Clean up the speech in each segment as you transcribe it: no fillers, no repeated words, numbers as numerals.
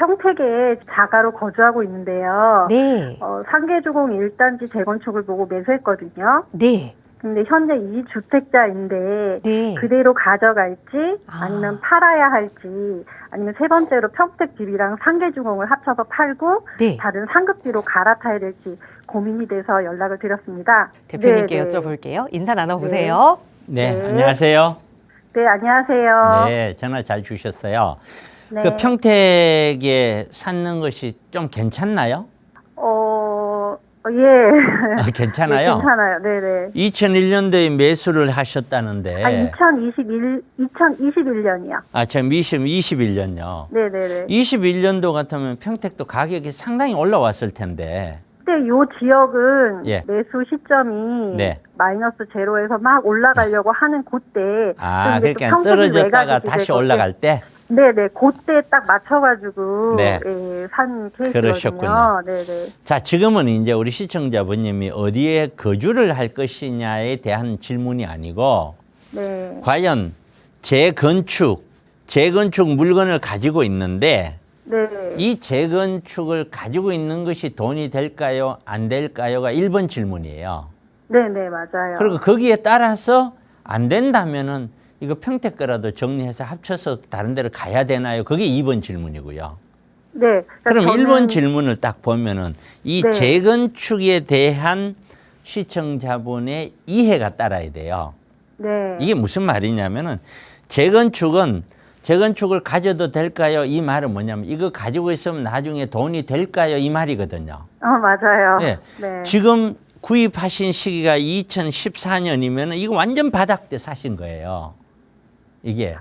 평택에 자가로 거주하고 있는데요. 네. 상계주공 1단지 재건축을 보고 매수했거든요. 네. 근데 현재 2주택자인데 네. 그대로 가져갈지 아니면 팔아야 할지 아니면 세 번째로 평택 집이랑 상계주공을 합쳐서 팔고 네. 다른 상급지로 갈아타야 될지 고민이 돼서 연락을 드렸습니다. 대표님께 네, 네. 여쭤볼게요. 인사 나눠보세요. 네, 네. 안녕하세요. 네, 안녕하세요. 네, 전화 잘 주셨어요. 네. 그 평택에 사는 것이 좀 괜찮나요? 예. 아, 괜찮아요? 네, 괜찮아요. 네네. 2001년도에 매수를 하셨다는데. 2021년이요. 아, 참 21년요. 네네네. 21년도 같으면 평택도 가격이 상당히 올라왔을 텐데. 근데 요 지역은 예. 매수 시점이 네. 마이너스 제로에서 막 올라가려고 하는 그때. 아, 또 이제 또 그러니까 평택이 떨어졌다가 외곽이 다시 되거든요. 올라갈 때? 네네. 그때 딱 맞춰가지고 네. 예, 산 케이스거든요. 그러셨군요. 네네. 자, 지금은 이제 우리 시청자분님이 어디에 거주를 할 것이냐에 대한 질문이 아니고, 네. 과연 재건축 물건을 가지고 있는데 네. 이 재건축을 가지고 있는 것이 돈이 될까요? 안 될까요?가 1번 질문이에요. 네네, 맞아요. 그리고 거기에 따라서 안 된다면은 이거 평택 거라도 정리해서 합쳐서 다른 데로 가야 되나요? 그게 2번 질문이고요. 네. 그러니까 그럼 저는 1번 질문을 딱 보면은 이 네. 재건축에 대한 시청자분의 이해가 따라야 돼요. 네. 이게 무슨 말이냐면은 재건축을 가져도 될까요? 이 말은 뭐냐면 이거 가지고 있으면 나중에 돈이 될까요? 이 말이거든요. 맞아요. 네. 네. 지금 구입하신 시기가 2014년이면 이거 완전 바닥 때 사신 거예요. 이게.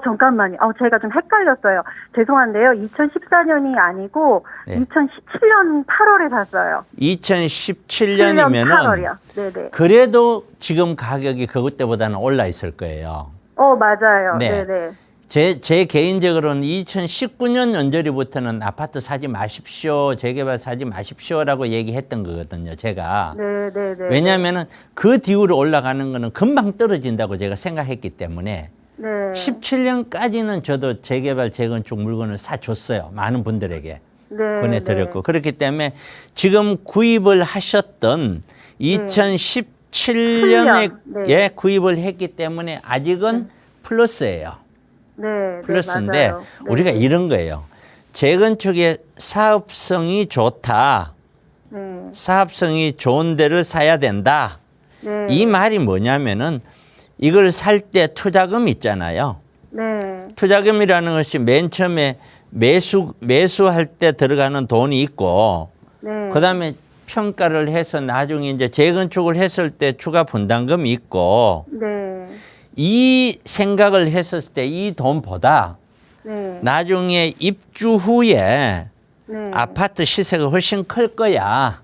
잠깐만요. 제가 좀 헷갈렸어요. 죄송한데요. 2014년이 아니고 네. 2017년 8월에 샀어요. 2017년이면은 8월이요. 네네. 그래도 지금 가격이 그것 때보다는 올라 있을 거예요. 맞아요. 네. 네네. 제 개인적으로는 2019년 연저리부터는 아파트 사지 마십시오, 재개발 사지 마십시오라고 얘기했던 거거든요, 제가. 네네네. 왜냐하면은 그 뒤로 올라가는 거는 금방 떨어진다고 제가 생각했기 때문에 네. 17년까지는 저도 재개발, 재건축 물건을 사줬어요. 많은 분들에게 네. 보내드렸고. 그렇기 때문에 지금 구입을 하셨던 2017년에 네. 구입을 했기 때문에 아직은 플러스예요. 네. 플러스인데 맞아요. 네. 우리가 이런 거예요. 재건축의 사업성이 좋다. 네. 사업성이 좋은 데를 사야 된다. 네. 이 말이 뭐냐면은 이걸 살 때 투자금 있잖아요. 네. 투자금이라는 것이 맨 처음에 매수할 때 들어가는 돈이 있고, 네. 그다음에 평가를 해서 나중에 이제 재건축을 했을 때 추가 분담금이 있고, 네. 이 생각을 했었을 때 이 돈보다 네. 나중에 입주 후에 네. 아파트 시세가 훨씬 클 거야.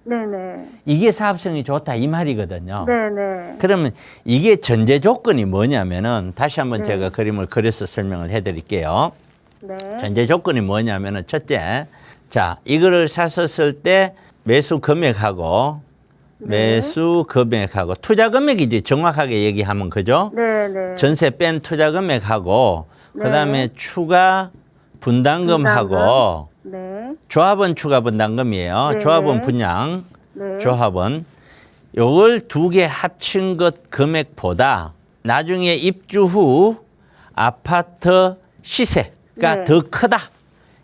네네. 이게 사업성이 좋다 이 말이거든요. 네네. 그러면 이게 전제 조건이 뭐냐면은 다시 한번 네. 제가 그림을 그려서 설명을 해드릴게요. 네. 전제 조건이 뭐냐면은 첫째, 자 이거를 샀었을 때 매수 금액하고 투자 금액이 이제 정확하게 얘기하면 그죠? 네네. 전세 뺀 투자 금액하고 네. 그다음에 추가 분담금하고 네. 조합원 추가 분담금이에요. 네. 조합원 분양, 네. 조합원. 요걸 두 개 합친 것 금액보다 나중에 입주 후 아파트 시세가 네. 더 크다.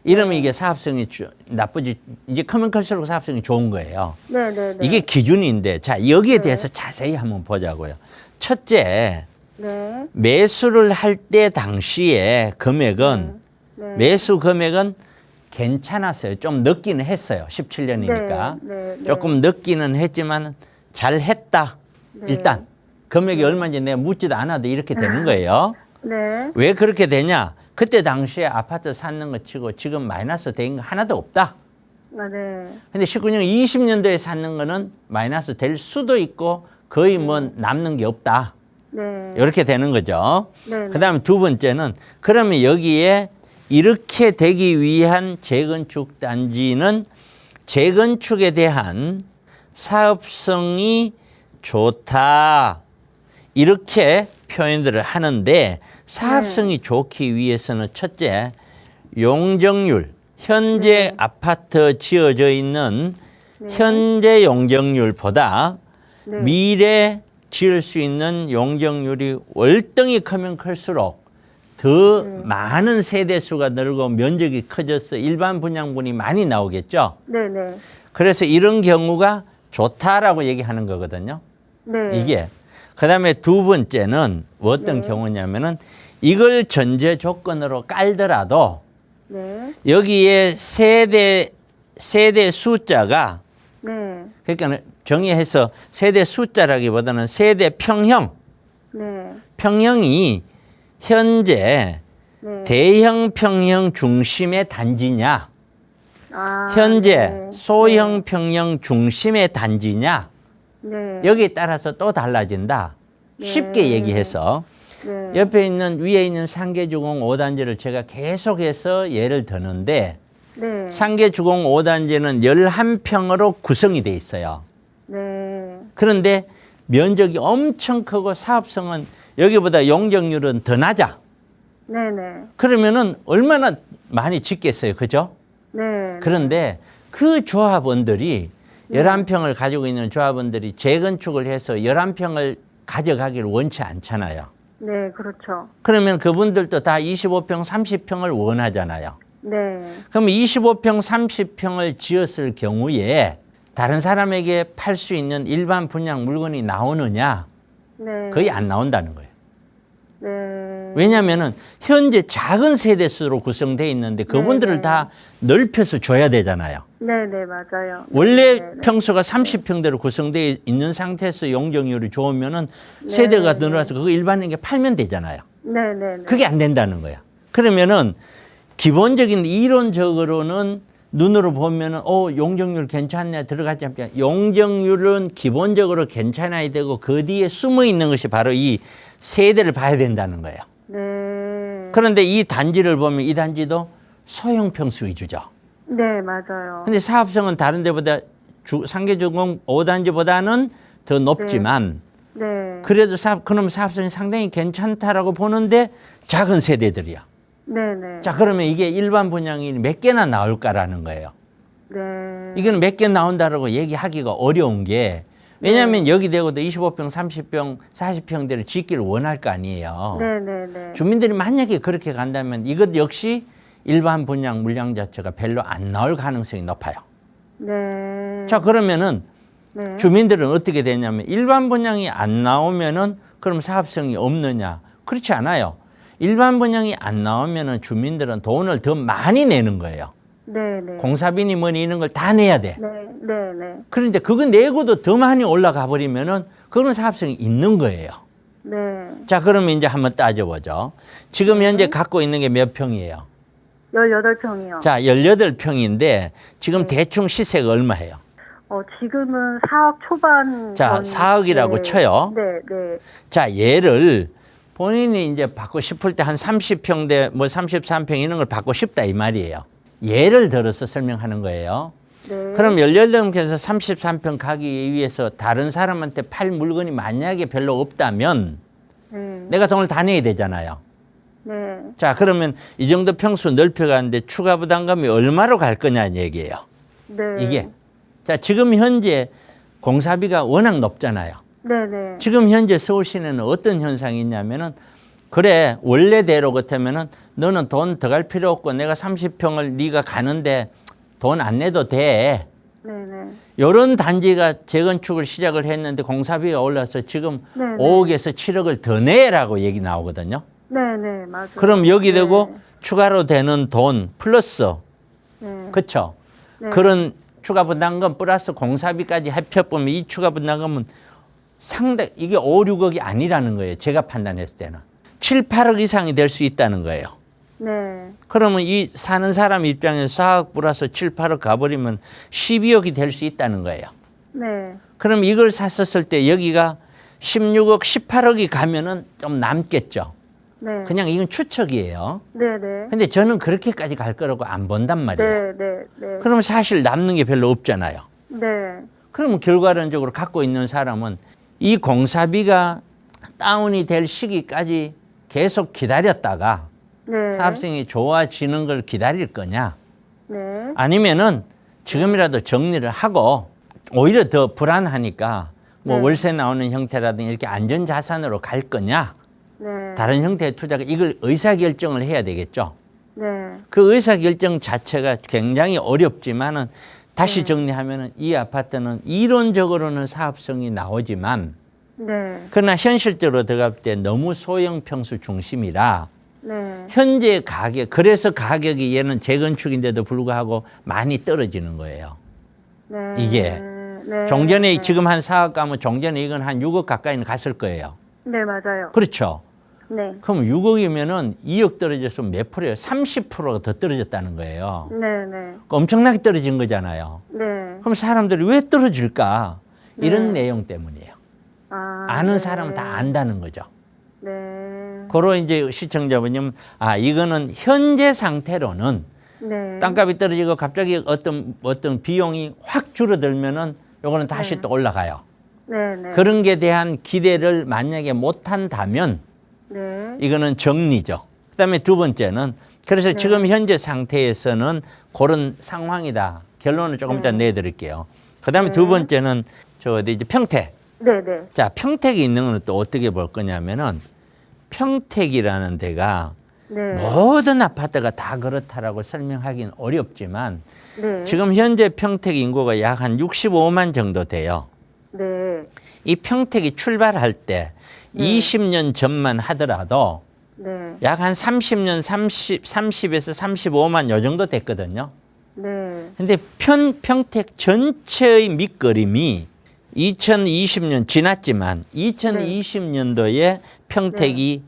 이러면 이게 사업성이 나쁘지, 이제 크면 클수록 사업성이 좋은 거예요. 네네네. 이게 기준인데, 자, 여기에 대해서 자세히 한번 보자고요. 첫째, 네. 매수를 할 때 당시에 금액은, 네. 매수 금액은 괜찮았어요. 좀 늦기는 했어요. 17년이니까. 네. 조금 늦기는 했지만 잘 했다. 네. 일단 금액이 얼마인지 내가 묻지도 않아도 이렇게 되는 거예요. 네. 왜 그렇게 되냐? 그때 당시에 아파트 샀는 거 치고 지금 마이너스 된 거 하나도 없다. 네. 근데 19년, 20년도에 샀는 거는 마이너스 될 수도 있고 거의 뭐 남는 게 없다. 네. 이렇게 되는 거죠. 네. 그 다음에 두 번째는 그러면 여기에 이렇게 되기 위한 재건축 단지는 재건축에 대한 사업성이 좋다. 이렇게 표현들을 하는데 사업성이 좋기 위해서는 첫째, 용적률, 현재 아파트 지어져 있는 현재 용적률보다 네. 미래 지을 수 있는 용적률이 월등히 크면 클수록 더 많은 세대수가 늘고 면적이 커져서 일반 분양분이 많이 나오겠죠. 네네. 그래서 이런 경우가 좋다라고 얘기하는 거거든요. 네. 이게. 그다음에 두 번째는 어떤 경우냐면은 이걸 전제 조건으로 깔더라도 네. 여기에 세대 숫자가 네. 그러니까 정의해서 세대 숫자라기보다는 세대 평형, 네. 평형이 현재 네. 대형 평형 중심의 단지냐, 아, 현재 네. 소형 평형 중심의 단지냐, 네. 여기에 따라서 또 달라진다. 네. 쉽게 얘기해서 네. 옆에 있는 위에 있는 상계주공 5단지를 제가 계속해서 예를 드는데 네. 상계주공 5단지는 11평으로 구성이 돼 있어요. 네. 그런데 면적이 엄청 크고 사업성은 여기보다 용적률은 더 낮아. 네네. 그러면은 얼마나 많이 짓겠어요. 그죠? 네. 그런데 그 조합원들이 11평을 가지고 있는 조합원들이 재건축을 해서 11평을 가져가기를 원치 않잖아요. 네, 그렇죠. 그러면 그분들도 다 25평, 30평을 원하잖아요. 네. 그럼 25평, 30평을 지었을 경우에 다른 사람에게 팔 수 있는 일반 분양 물건이 나오느냐? 네. 거의 안 나온다는 거예요. 네. 왜냐하면은 현재 작은 세대수로 구성되어 있는데 그분들을 네. 다 넓혀서 줘야 되잖아요. 네네, 맞아요. 원래 네네. 평수가 30평대로 구성되어 있는 상태에서 용적률이 좋으면은 세대가 네. 늘어나서 그거 일반인에게 팔면 되잖아요. 네네네. 그게 안 된다는 거야. 그러면은 기본적인 이론적으로는 눈으로 보면은 용적률 괜찮네 들어가지 않냐. 용적률은 기본적으로 괜찮아야 되고 그 뒤에 숨어 있는 것이 바로 이 세대를 봐야 된다는 거예요. 네. 그런데 이 단지를 보면 이 단지도 소형 평수 위주죠. 네, 맞아요. 근데 사업성은 다른 데보다 상계주공 5단지보다는 더 높지만 네. 그래도 그럼 사업성이 상당히 괜찮다라고 보는데 작은 세대들이야. 네네. 자, 그러면 이게 일반 분양이 몇 개나 나올까라는 거예요. 네. 이거는 몇 개 나온다라고 얘기하기가 어려운 게 왜냐하면 여기 대고도 25평, 30평, 40평대를 짓기를 원할 거 아니에요. 네네네. 주민들이 만약에 그렇게 간다면 이것 역시 일반 분양 물량 자체가 별로 안 나올 가능성이 높아요. 네. 자, 그러면은 네. 주민들은 어떻게 되냐면 일반 분양이 안 나오면은 그럼 사업성이 없느냐? 그렇지 않아요. 일반 분양이 안 나오면은 주민들은 돈을 더 많이 내는 거예요. 네네. 공사비니 뭐니 이런 걸 다 내야 돼. 네. 네네. 그런데 그거 내고도 더 많이 올라가 버리면은 그건 사업성이 있는 거예요. 네. 자, 그러면 이제 한번 따져보죠. 지금 현재 갖고 있는 게 몇 평이에요? 18평이요. 자, 18평인데 지금 대충 시세가 얼마예요? 지금은 4억 초반. 자, 4억이라고 네. 쳐요. 네, 네. 자, 얘를 본인이 이제 받고 싶을 때 한 30평대 뭐 33평 이런 걸 받고 싶다 이 말이에요. 예를 들어서 설명하는 거예요. 네. 그럼 18평에서 33평 가기 위해서 다른 사람한테 팔 물건이 만약에 별로 없다면 네. 내가 돈을 다 내야 되잖아요. 네. 자, 그러면 이 정도 평수 넓혀가는데 추가 부담금이 얼마로 갈 거냐는 얘기예요. 네. 이게. 자, 지금 현재 공사비가 워낙 높잖아요. 네네. 지금 현재 서울시내는 어떤 현상이 있냐면은 그래 원래대로 같으면은 너는 돈 더 갈 필요 없고 내가 30평을 네가 가는데 돈 안 내도 돼. 네네. 이런 단지가 재건축을 시작을 했는데 공사비가 올라서 지금 네네. 5억에서 7억을 더 내라고 얘기 나오거든요. 네네. 맞아요. 그럼 여기 네. 되고 추가로 되는 돈 플러스 네. 그렇죠. 네. 그런 추가 부담금 플러스 공사비까지 합쳐보면 이 추가 부담금은 상당 이게 5, 6억이 아니라는 거예요. 제가 판단했을 때는 7, 8억 이상이 될 수 있다는 거예요. 네. 그러면 이 사는 사람 입장에서 4억 플러스 7, 8억 가버리면 12억이 될 수 있다는 거예요. 네. 그럼 이걸 샀었을 때 여기가 16억, 18억이 가면은 좀 남겠죠. 네. 그냥 이건 추측이에요. 네네. 근데 저는 그렇게까지 갈 거라고 안 본단 말이에요. 네네. 네. 그러면 사실 남는 게 별로 없잖아요. 네. 그러면 결과론적으로 갖고 있는 사람은 이 공사비가 다운이 될 시기까지 계속 기다렸다가 네. 사업성이 좋아지는 걸 기다릴 거냐? 네. 아니면은 지금이라도 정리를 하고 오히려 더 불안하니까 뭐 네. 월세 나오는 형태라든지 이렇게 안전자산으로 갈 거냐, 네. 다른 형태의 투자가 이걸 의사결정을 해야 되겠죠. 네. 그 의사결정 자체가 굉장히 어렵지만은 다시 정리하면은 이 아파트는 이론적으로는 사업성이 나오지만 네. 그러나 현실적으로 들어갈 때 너무 소형 평수 중심이라 네. 현재 가격, 그래서 가격이 얘는 재건축인데도 불구하고 많이 떨어지는 거예요. 네. 이게. 네. 종전에 네. 지금 한 4억 가면 종전에 이건 한 6억 가까이는 갔을 거예요. 네, 맞아요. 그렇죠. 네. 그럼 6억이면은 2억 떨어졌으면 몇 프로예요? 30%가 더 떨어졌다는 거예요. 네, 네. 엄청나게 떨어진 거잖아요. 네. 그럼 사람들이 왜 떨어질까? 이런 네. 내용 때문이에요. 아, 아는 네. 사람은 다 안다는 거죠. 네. 그로 이제 시청자분님, 아, 이거는 현재 상태로는 네. 땅값이 떨어지고 갑자기 어떤 비용이 확 줄어들면은 요거는 다시 네. 또 올라가요. 네, 네. 그런 게 대한 기대를 만약에 못 한다면 네. 이거는 정리죠. 그다음에 두 번째는 그래서 지금 현재 상태에서는 그런 상황이다. 결론을 조금 이따 내드릴게요. 그다음에 두 번째는 저 어디 이제 평택. 네, 네. 자, 평택이 있는 건 또 어떻게 볼 거냐면은 평택이라는 데가 네. 모든 아파트가 다 그렇다라고 설명하기는 어렵지만 네. 지금 현재 평택 인구가 약 한 65만 정도 돼요. 네. 이 평택이 출발할 때 20년 전만 하더라도 네. 약 한 30년 30에서 35만 요 정도 됐거든요. 네. 근데 평택 전체의 밑그림이 2020년 지났지만 2020년도에 평택이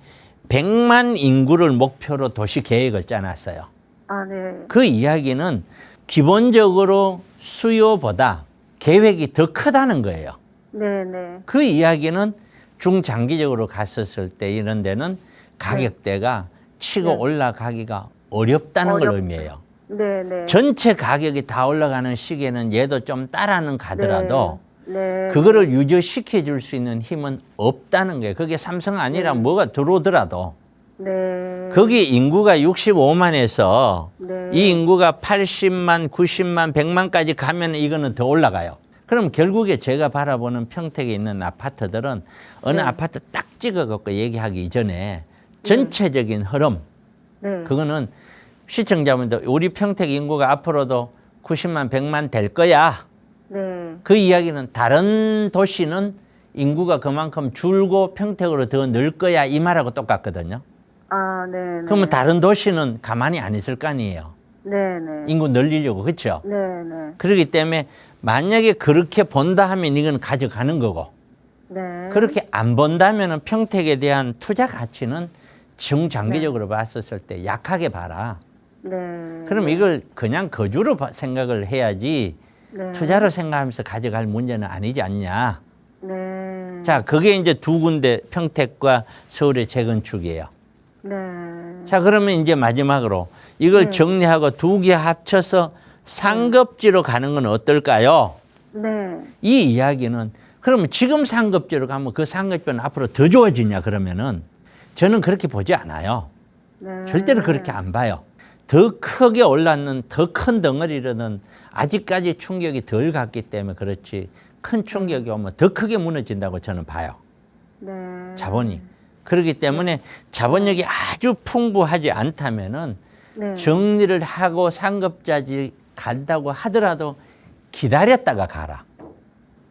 100만 인구를 목표로 도시 계획을 짜놨어요. 아, 네. 그 이야기는 기본적으로 수요보다 계획이 더 크다는 거예요. 네, 네. 그 이야기는 중장기적으로 갔었을 때 이런 데는 가격대가 치고 네. 올라가기가 어렵다는 걸 어렵다. 의미해요. 네, 네. 전체 가격이 다 올라가는 시기에는 얘도 좀 따라는 가더라도 네. 그거를 유지시켜 줄 수 있는 힘은 없다는 거예요. 그게 삼성 아니라 뭐가 들어오더라도 네. 거기 인구가 65만에서 네. 이 인구가 80만, 90만, 100만까지 가면 이거는 더 올라가요. 그럼 결국에 제가 바라보는 평택에 있는 아파트들은 어느 아파트 딱 찍어갖고 얘기하기 이전에 전체적인 흐름, 네. 그거는 시청자분들 우리 평택 인구가 앞으로도 90만, 100만 될 거야. 네. 그 이야기는 다른 도시는 인구가 그만큼 줄고 평택으로 더 늘 거야 이 말하고 똑같거든요. 아, 네. 네. 그러면 다른 도시는 가만히 안 있을 거 아니에요. 네, 네. 인구 늘리려고, 그렇죠? 네, 네. 그렇기 때문에 만약에 그렇게 본다 하면 이건 가져가는 거고 네. 그렇게 안 본다면 평택에 대한 투자 가치는 중장기적으로 봤었을 때 약하게 봐라. 네. 그럼 이걸 그냥 거주로 생각을 해야지 네. 투자로 생각하면서 가져갈 문제는 아니지 않냐. 네. 자, 그게 이제 두 군데 평택과 서울의 재건축이에요. 네. 자, 그러면 이제 마지막으로 이걸 정리하고 두 개 합쳐서 상급지로 가는 건 어떨까요? 네. 이 이야기는 그러면 지금 상급지로 가면 그 상급지는 앞으로 더 좋아지냐 그러면은 저는 그렇게 보지 않아요. 네. 절대로 그렇게 안 봐요. 더 크게 올랐는 더 큰 덩어리로는 아직까지 충격이 덜 갔기 때문에 그렇지 큰 충격이 오면 더 크게 무너진다고 저는 봐요. 네. 자본이. 그렇기 때문에 자본력이 아주 풍부하지 않다면은 네. 정리를 하고 상급자지 간다고 하더라도 기다렸다가 가라.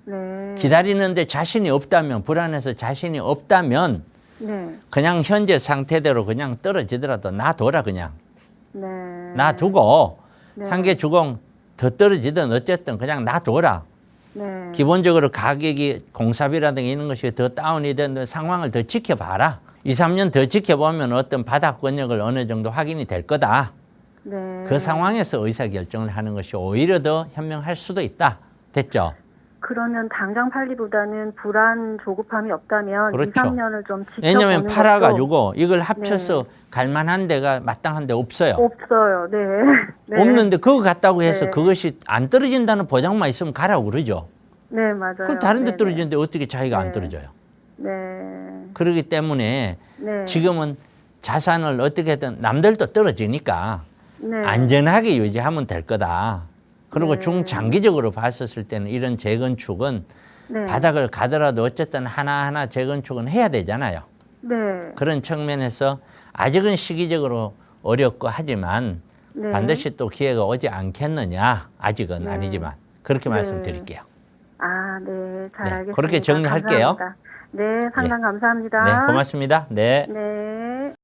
네. 기다리는데 자신이 없다면, 불안해서 자신이 없다면 네. 그냥 현재 상태대로 그냥 떨어지더라도 놔둬라 그냥. 네. 놔두고 네. 상계 주공 더 떨어지든 어쨌든 그냥 놔둬라. 네. 기본적으로 가격이 공사비라든가 이런 것이 더 다운이 되는 상황을 더 지켜봐라. 2, 3년 더 지켜보면 어떤 바닥권역을 어느 정도 확인이 될 거다. 네. 그 상황에서 의사결정을 하는 것이 오히려 더 현명할 수도 있다. 됐죠? 그러면 당장 팔기보다는 불안 조급함이 없다면 그렇죠. 2, 3년을 좀 지켜보는 왜냐하면 것도 팔아가지고 이걸 합쳐서 갈만한 데가 마땅한 데 없어요. 없어요. 네. 네. 없는데 그거 같다고 해서 네. 그것이 안 떨어진다는 보장만 있으면 가라고 그러죠. 네, 맞아요. 그럼 다른 데 네, 떨어지는데 어떻게 자기가 안 네. 떨어져요? 네. 그렇기 때문에 네. 지금은 자산을 어떻게든 남들도 떨어지니까 네. 안전하게 유지하면 될 거다. 그리고 네. 중장기적으로 봤었을 때는 이런 재건축은 네. 바닥을 가더라도 어쨌든 하나하나 재건축은 해야 되잖아요. 네. 그런 측면에서 아직은 시기적으로 어렵고 하지만 네. 반드시 또 기회가 오지 않겠느냐. 아직은 네. 아니지만 그렇게 네. 말씀드릴게요. 아, 네. 잘 네, 알겠습니다. 그렇게 정리할게요. 감사합니다. 네, 상담 감사합니다. 네, 고맙습니다. 네. 네.